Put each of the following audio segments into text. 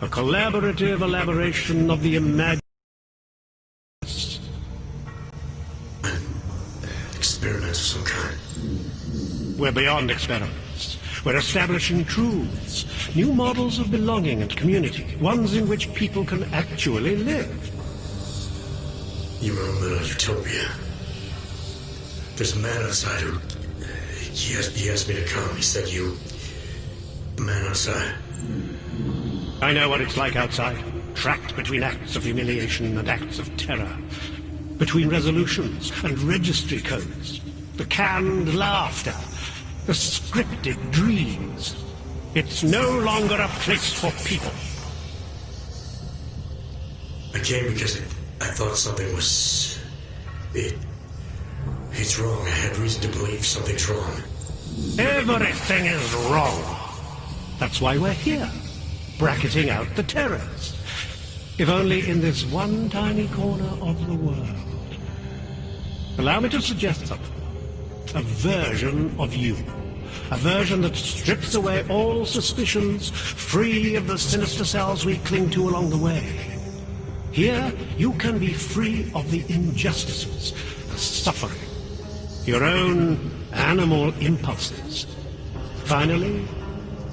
A collaborative elaboration of the experiment of some kind. We're beyond experiments. We're establishing truths, new models of belonging and community, ones in which people can actually live. You were in a little utopia. There's a man outside who... He asked me to come. He said you... The man outside. I know what it's like outside. Trapped between acts of humiliation and acts of terror. Between resolutions and registry codes. The canned laughter. The scripted dreams. It's no longer a place for people. I came because I thought something was... It's wrong. I had reason to believe something's wrong. Everything is wrong. That's why we're here. Bracketing out the terrors. If only in this one tiny corner of the world. Allow me to suggest something. A version of you. A version that strips away all suspicions, free of the sinister cells we cling to along the way. Here, you can be free of the injustices, the suffering, your own animal impulses. Finally,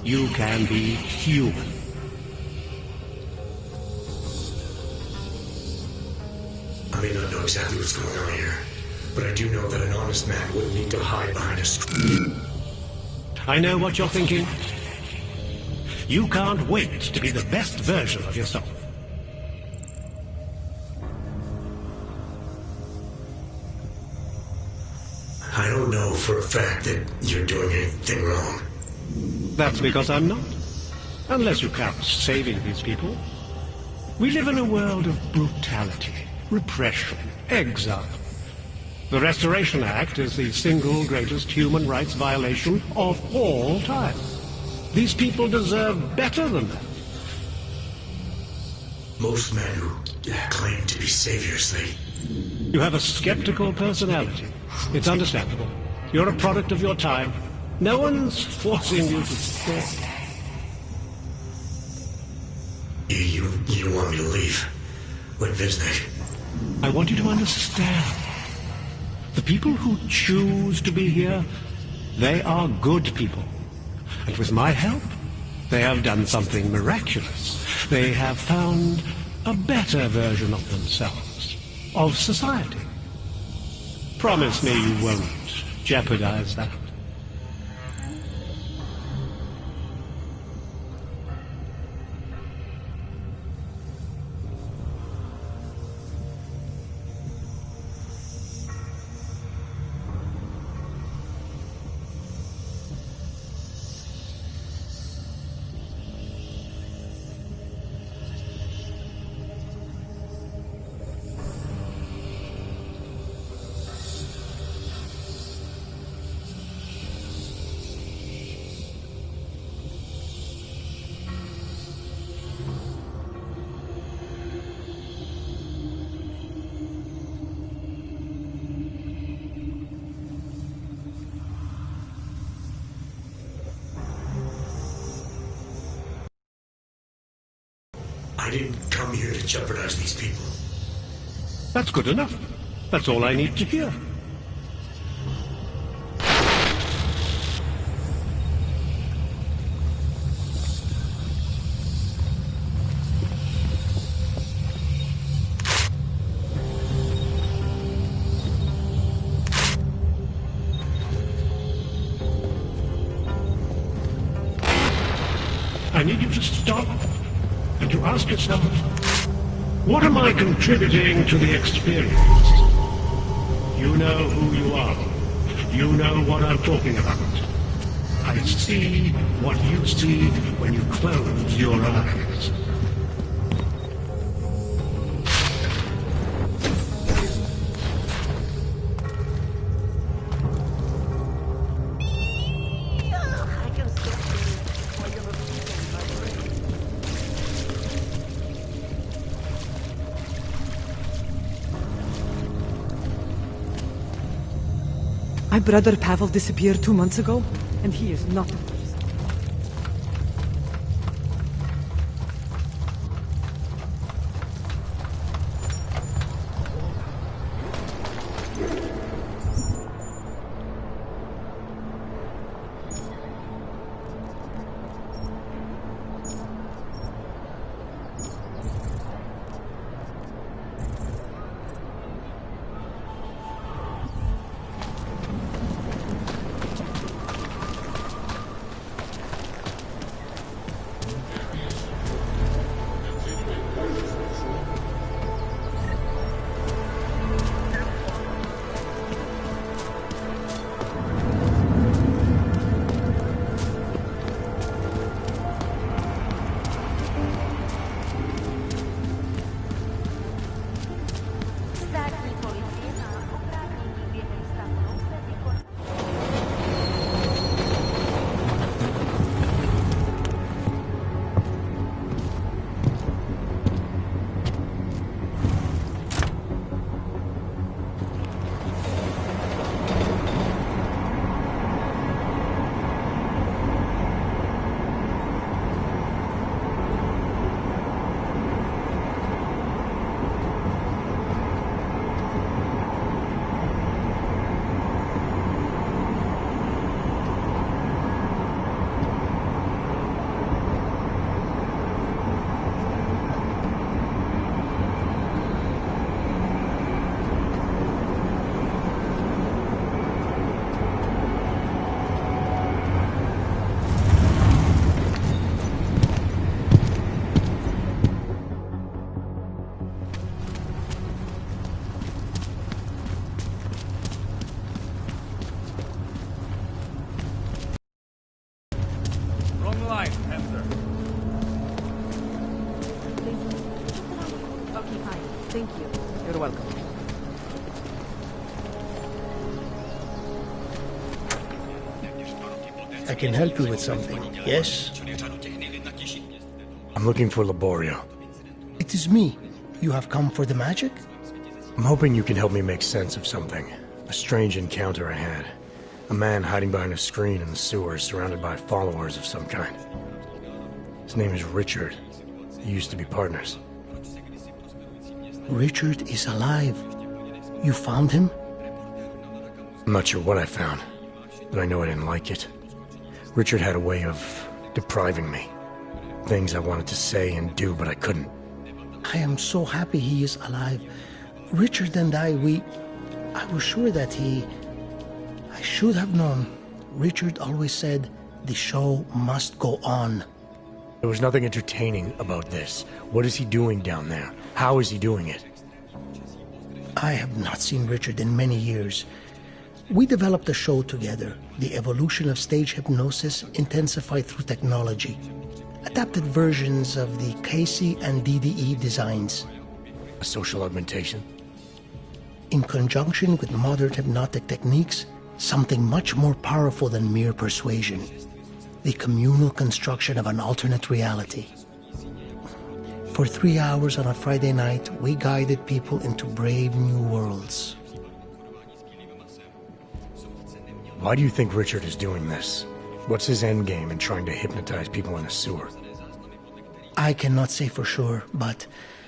you can be human. I may not know exactly what's going on here, but I do know that an honest man wouldn't need to hide behind a screen. I know what you're thinking. You can't wait to be the best version of yourself. I don't know for a fact that you're doing anything wrong. That's because I'm not. Unless you count saving these people. We live in a world of brutality, repression, exile. The Restoration Act is the single greatest human rights violation of all time. These people deserve better than that. Most men who claim to be saviors, You have a skeptical personality. It's understandable. You're a product of your time. No one's forcing you to stay. You want me to leave? Like Visnik? I want you to understand. The people who choose to be here, they are good people. And with my help, they have done something miraculous. They have found a better version of themselves, of society. Promise me you won't jeopardize that. I didn't come here to jeopardize these people. That's good enough. That's all I need to hear. I need you to stop and to ask yourself, what am I contributing to the experience? You know who you are. You know what I'm talking about. I see what you see when you close your eyes. My brother Pavel disappeared 2 months ago, and he is not the first. Thank you. You're welcome. I can help you with something, yes? I'm looking for Laborio. It is me. You have come for the magic? I'm hoping you can help me make sense of something. A strange encounter I had. A man hiding behind a screen in the sewers, surrounded by followers of some kind. His name is Richard. He used to be partners. Richard is alive. You found him? I'm not sure what I found, but I know I didn't like it. Richard had a way of depriving me. Things I wanted to say and do, but I couldn't. I am so happy he is alive. Richard and I was sure that I should have known. Richard always said, the show must go on. There was nothing entertaining about this. What is he doing down there? How is he doing it? I have not seen Richard in many years. We developed a show together, the evolution of stage hypnosis intensified through technology. Adapted versions of the Casey and DDE designs. A social augmentation? In conjunction with modern hypnotic techniques, something much more powerful than mere persuasion. The communal construction of an alternate reality. For 3 hours on a Friday night, we guided people into brave new worlds. Why do you think Richard is doing this? What's his endgame in trying to hypnotize people in a sewer? I cannot say for sure, but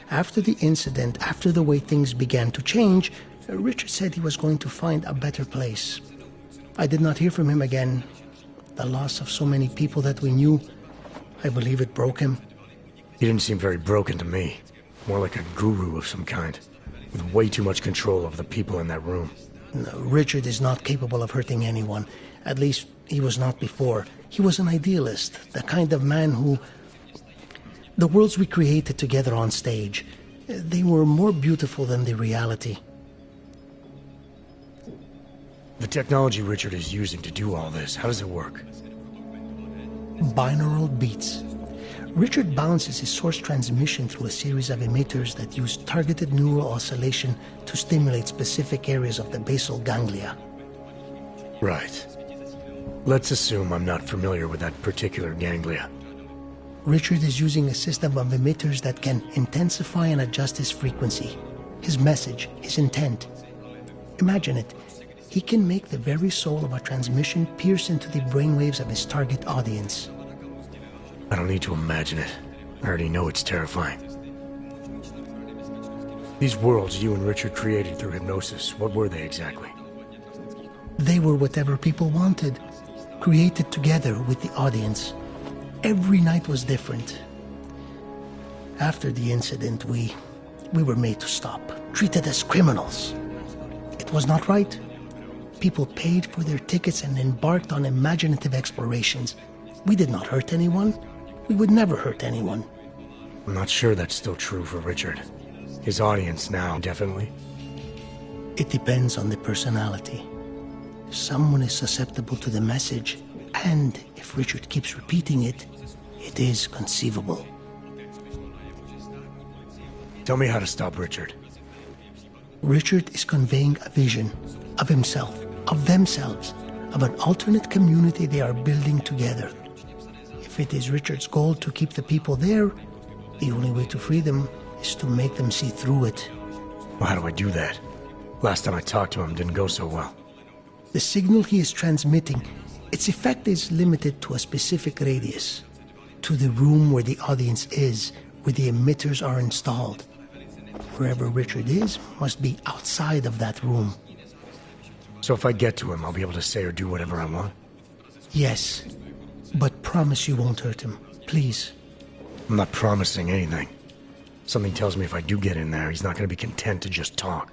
after the incident, after the way things began to change, Richard said he was going to find a better place. I did not hear from him again. The loss of so many people that we knew, I believe it broke him. He didn't seem very broken to me. More like a guru of some kind, with way too much control of the people in that room. No, Richard is not capable of hurting anyone. At least, he was not before. He was an idealist, the kind of man who... The worlds we created together on stage, they were more beautiful than the reality. The technology Richard is using to do all this, how does it work? Binaural beats. Richard bounces his source transmission through a series of emitters that use targeted neural oscillation to stimulate specific areas of the basal ganglia. Right. Let's assume I'm not familiar with that particular ganglia. Richard is using a system of emitters that can intensify and adjust his frequency, his message, his intent. Imagine it. He can make the very soul of a transmission pierce into the brainwaves of his target audience. I don't need to imagine it. I already know it's terrifying. These worlds you and Richard created through hypnosis, what were they exactly? They were whatever people wanted, created together with the audience. Every night was different. After the incident, we were made to stop, treated as criminals. It was not right. People paid for their tickets and embarked on imaginative explorations. We did not hurt anyone. We would never hurt anyone. I'm not sure that's still true for Richard. His audience now, definitely. It depends on the personality. If someone is susceptible to the message, and if Richard keeps repeating it, it is conceivable. Tell me how to stop Richard. Richard is conveying a vision of himself, of themselves, of an alternate community they are building together. If it is Richard's goal to keep the people there, the only way to free them is to make them see through it. Well, how do I do that? Last time I talked to him didn't go so well. The signal he is transmitting, its effect is limited to a specific radius, to the room where the audience is, where the emitters are installed. Wherever Richard is must be outside of that room. So if I get to him, I'll be able to say or do whatever I want? Yes, but promise you won't hurt him, please. I'm not promising anything. Something tells me if I do get in there, he's not going to be content to just talk.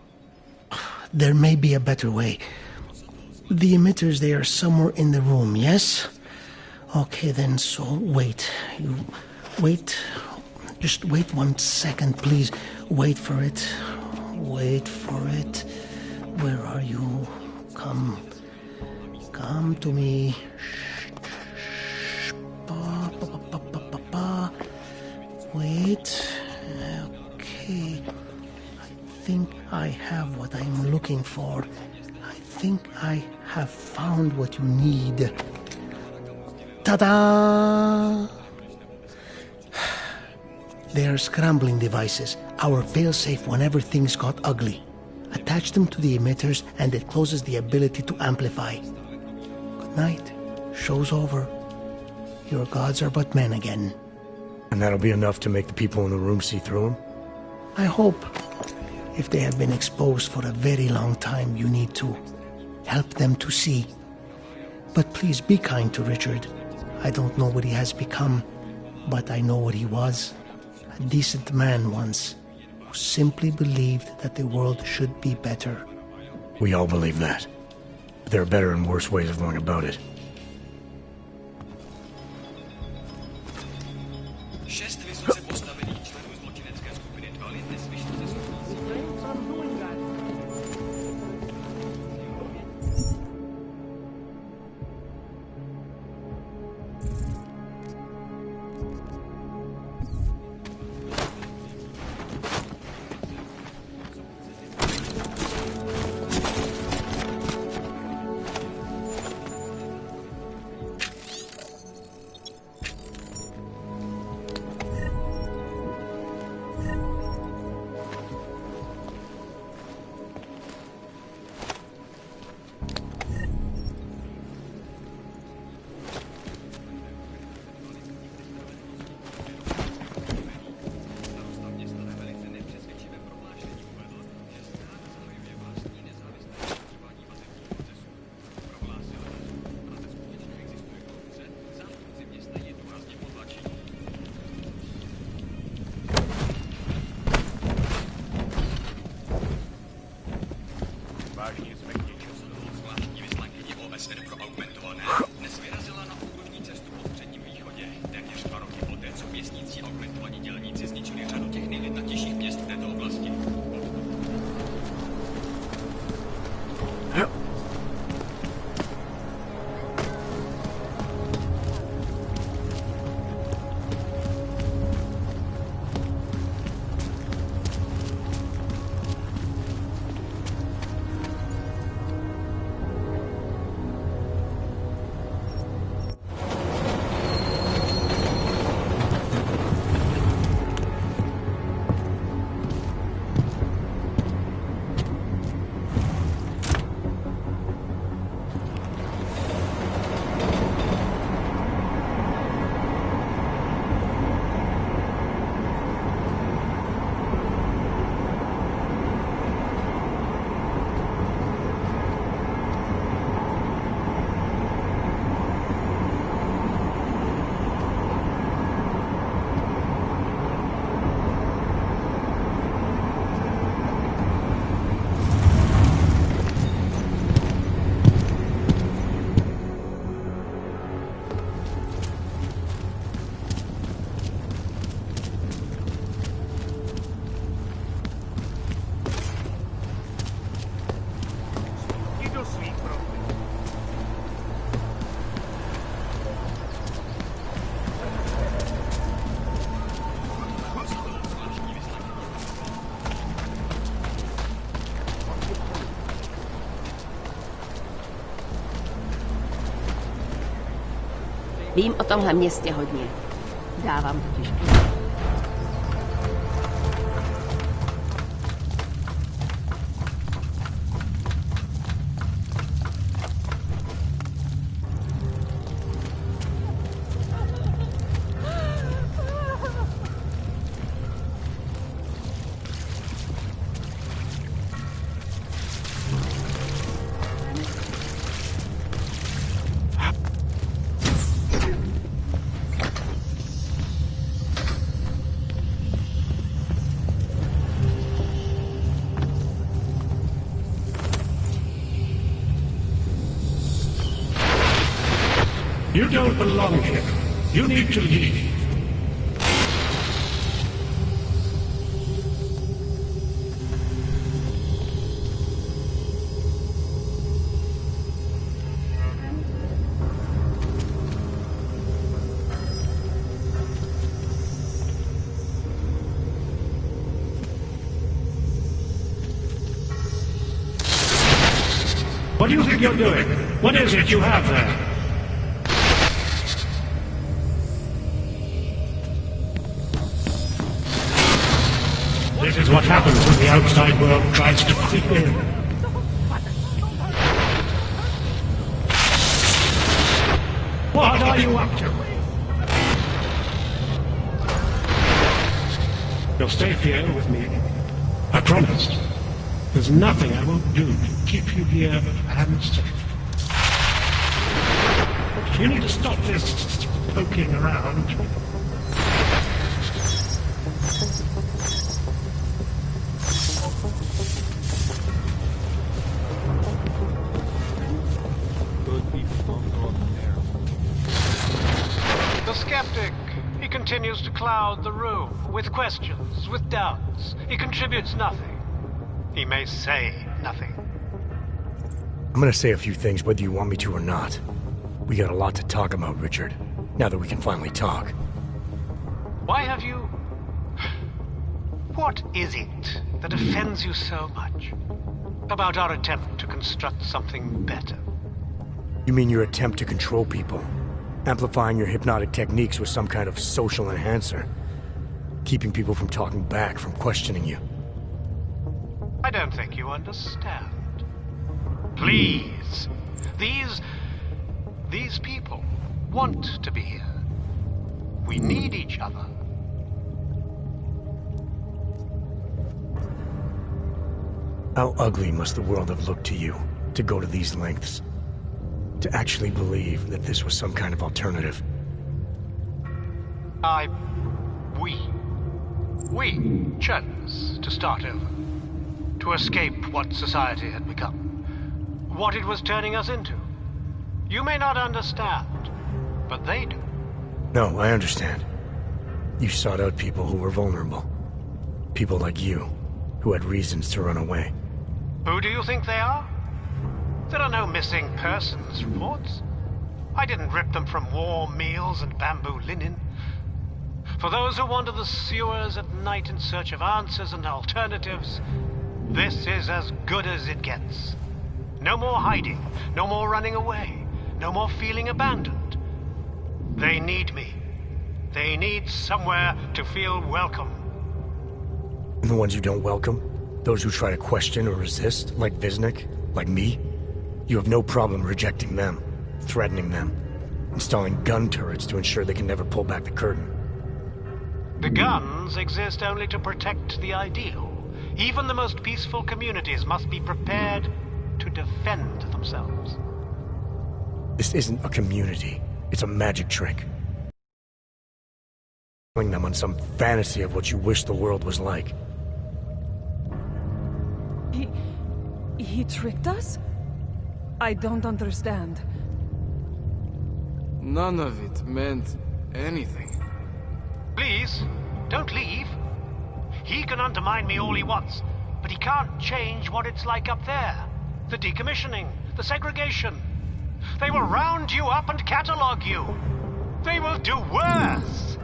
There may be a better way. The emitters, they are somewhere in the room, yes? Okay, then, so wait. You wait. Just wait 1 second, please. Wait for it. Wait for it. Where are you? Come to me. Shh. Wait. Okay. think I have what I'm looking for. I think I have found what you need. Ta-da! They're scrambling devices, our failsafe whenever things got ugly. Attach them to the emitters and it closes the ability to amplify. Good night. Show's over. Your gods are but men again. And that'll be enough to make the people in the room see through them? I hope. If they have been exposed for a very long time, you need to help them to see. But please be kind to Richard. I don't know what he has become, but I know what he was. A decent man once, who simply believed that the world should be better. We all believe that. But there are better and worse ways of going about it. Vím o tomhle městě hodně. Dávám totiž pozor. You don't belong here. You need to leave. you're doing? What is it you have there? This is what happens when the outside world tries to creep in. What are you up to? You're safe here with me. I promise. There's nothing I won't do to keep you here and safe. You need to stop this poking around. The skeptic. He continues to cloud the room with questions, with doubts. He contributes nothing. He may say nothing. I'm gonna say a few things whether you want me to or not. We got a lot to talk about, Richard. Now that we can finally talk. Why have you... What is it that offends you so much about our attempt to construct something better? You mean your attempt to control people? Amplifying your hypnotic techniques with some kind of social enhancer? Keeping people from talking back, from questioning you? I don't think you understand. Please. These people want to be here. We need each other. How ugly must the world have looked to you to go to these lengths? To actually believe that this was some kind of alternative? We chose to start over. To escape what society had become. What it was turning us into. You may not understand, but they do. No, I understand. You sought out people who were vulnerable. People like you, who had reasons to run away. Who do you think they are? There are no missing persons reports. I didn't rip them from warm meals and bamboo linen. For those who wander the sewers at night in search of answers and alternatives, this is as good as it gets. No more hiding, no more running away, no more feeling abandoned. They need me. They need somewhere to feel welcome. And the ones you don't welcome? Those who try to question or resist, like Visnik, like me? You have no problem rejecting them, threatening them, installing gun turrets to ensure they can never pull back the curtain. The guns exist only to protect the ideal. Even the most peaceful communities must be prepared to defend themselves. This isn't a community. It's a magic trick. Killing them on some fantasy of what you wish the world was like. He tricked us? I don't understand. None of it meant anything. Please, don't leave. He can undermine me all he wants, but he can't change what it's like up there. The decommissioning, the segregation. They will round you up and catalog you. They will do worse.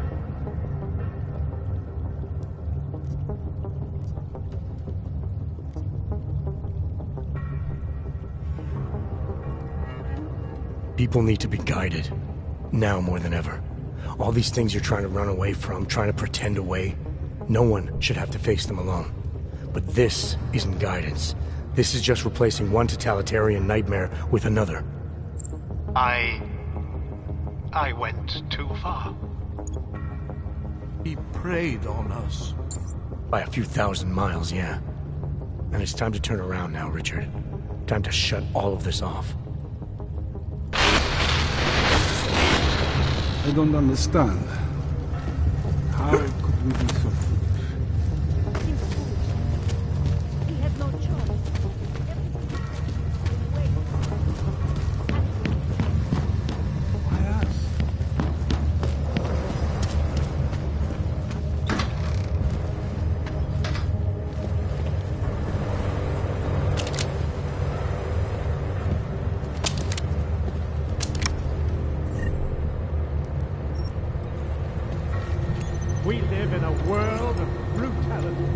People need to be guided. Now more than ever. All these things you're trying to run away from, trying to pretend away, no one should have to face them alone. But this isn't guidance. This is just replacing one totalitarian nightmare with another. I went too far. He preyed on us. By a few thousand miles, yeah. And it's time to turn around now, Richard. Time to shut all of this off. I don't understand. How could we be so foolish? He had no choice. Why us? We live in a world of brutality.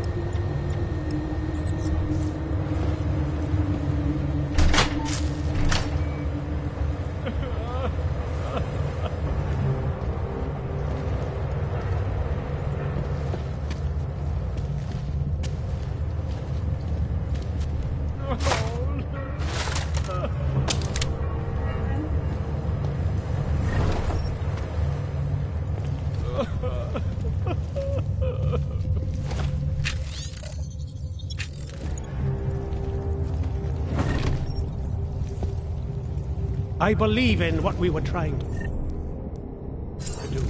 I believe in what we were trying to do.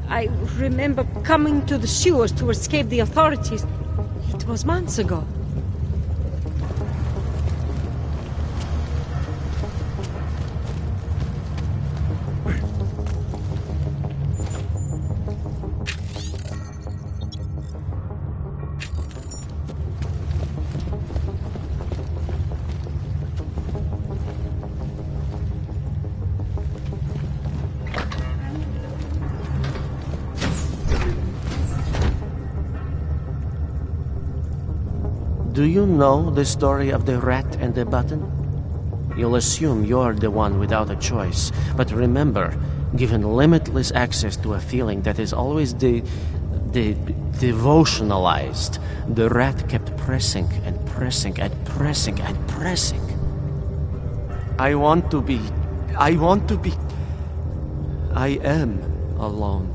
I remember coming to the sewers to escape the authorities. It was months ago. Do you know the story of the rat and the button? You'll assume you're the one without a choice, but remember, given limitless access to a feeling that is always devotionalized, the rat kept pressing and pressing and pressing and pressing. I am alone.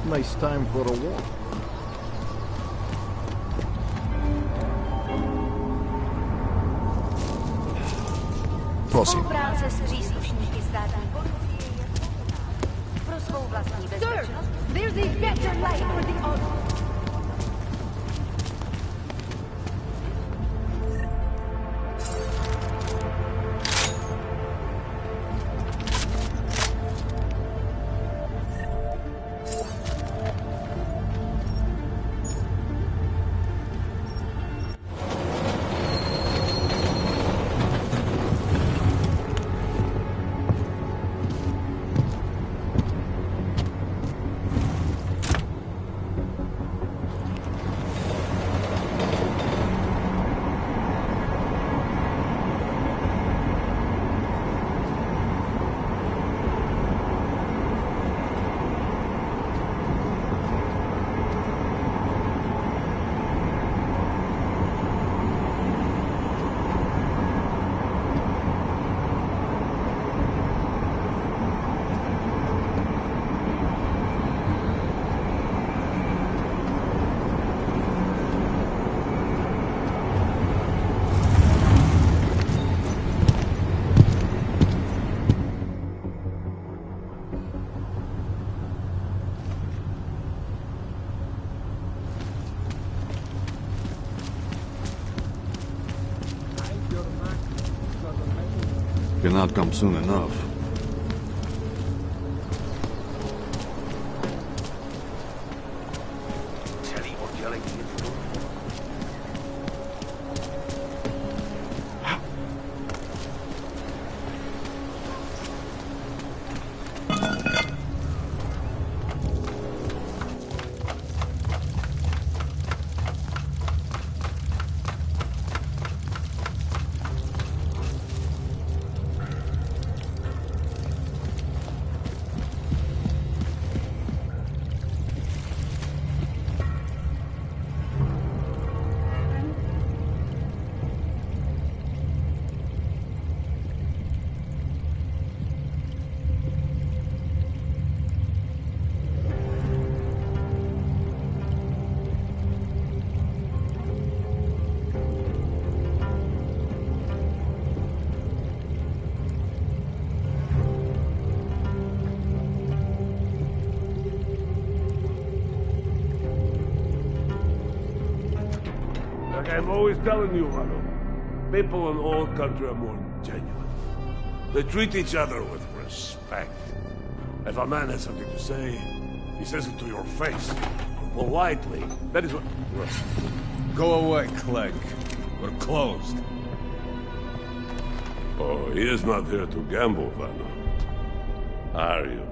Nice time for a walk. Prosím. Spolupráce s příslušníky státní policie je pro svou vlastní bezpečnost. There's a better life for the all. Cannot come soon enough. I'm always telling you, Vano. People in all country are more genuine. They treat each other with respect. If a man has something to say, he says it to your face. Politely. That is what... Go away, Clegg. We're closed. Oh, he is not here to gamble, Vano. Are you?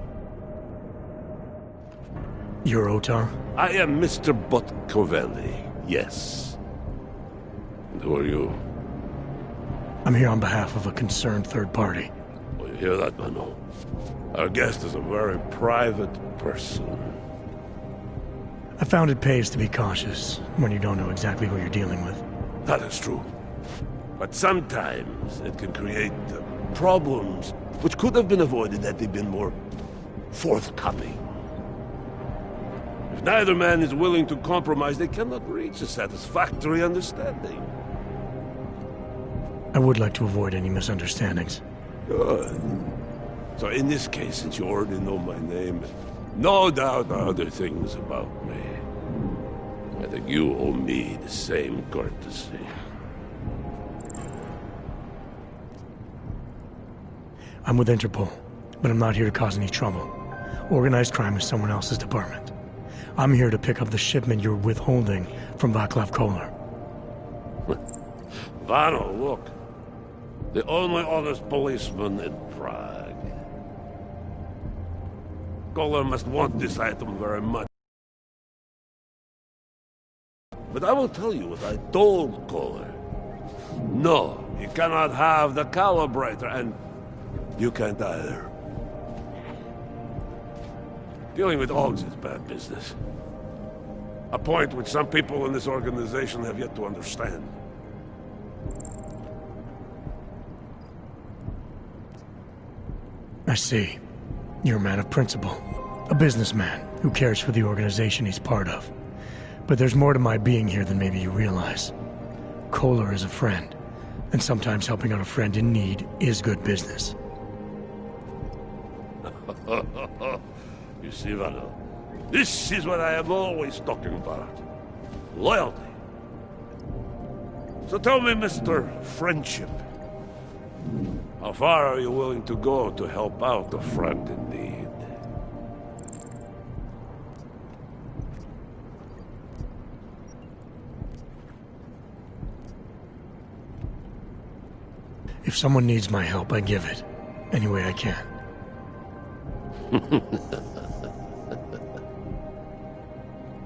You're Otar? I am Mr. Botkovelli, yes. And who are you? I'm here on behalf of a concerned third party. Oh, you hear that, Vano? Our guest is a very private person. I found it pays to be cautious when you don't know exactly who you're dealing with. That is true. But sometimes it can create problems which could have been avoided had they been more forthcoming. If neither man is willing to compromise, they cannot reach a satisfactory understanding. I would like to avoid any misunderstandings. Good. So in this case, since you already know my name, no doubt other things about me, I think you owe me the same courtesy. I'm with Interpol, but I'm not here to cause any trouble. Organized crime is someone else's department. I'm here to pick up the shipment you're withholding from Václav Koller. Vano, look. The only honest policeman in Prague. Koller must want this item very much. But I will tell you what I told Koller. No, you cannot have the calibrator, and you can't either. Dealing with dogs is bad business. A point which some people in this organization have yet to understand. I see. You're a man of principle. A businessman who cares for the organization he's part of. But there's more to my being here than maybe you realize. Koller is a friend, and sometimes helping out a friend in need is good business. You see, Vano, this is what I am always talking about. Loyalty. So tell me, Mr. Friendship, how far are you willing to go to help out a friend in need? If someone needs my help, I give it. Any way I can.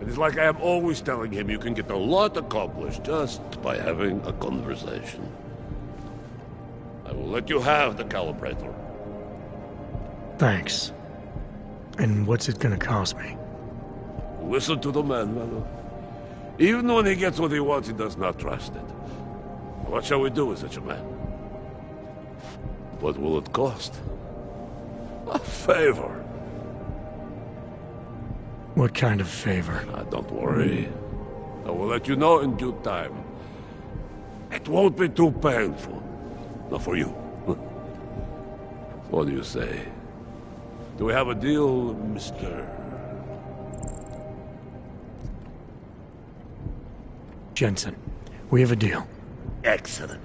It is like I am always telling him, you can get a lot accomplished just by having a conversation. I will let you have the calibrator. Thanks. And what's it gonna cost me? Listen to the man, Mano. Even when he gets what he wants, he does not trust it. What shall we do with such a man? What will it cost? A favor. What kind of favor? Don't worry. I will let you know in due time. It won't be too painful. Not for you. What do you say? Do we have a deal, Mr. Jensen? We have a deal. Excellent.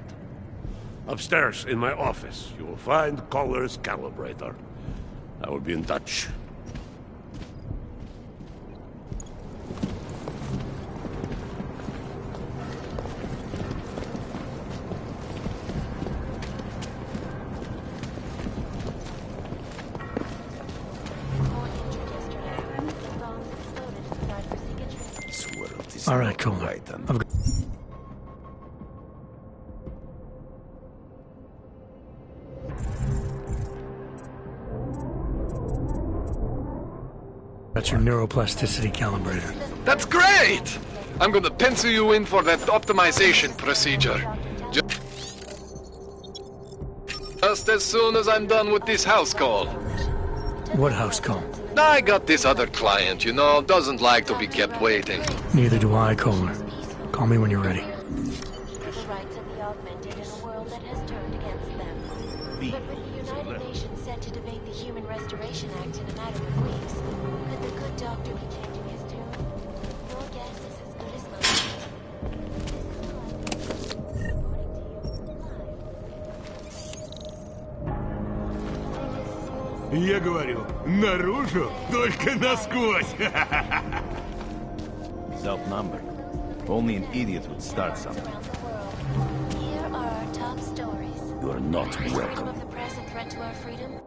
Upstairs in my office, you will find Koller's calibrator. I will be in touch. All right, Koller. That's your neuroplasticity calibrator. That's great! I'm gonna pencil you in for that optimization procedure. Just as soon as I'm done with this house call. What house call? I got this other client, you know, doesn't like to be kept waiting. Neither do I, Koller. Call me when you're ready. The rights of the augmented in a world that has turned against them. But with the United Nations set to debate the Human Restoration Act in a matter of weeks, could the good doctor be changing his tune? Your guess is as good as mine. Я говорю, наружу, только насквозь. Self-numbered. Only an idiot would start something. Here are our top stories. You are not Stream welcome. of the present threat to our freedom.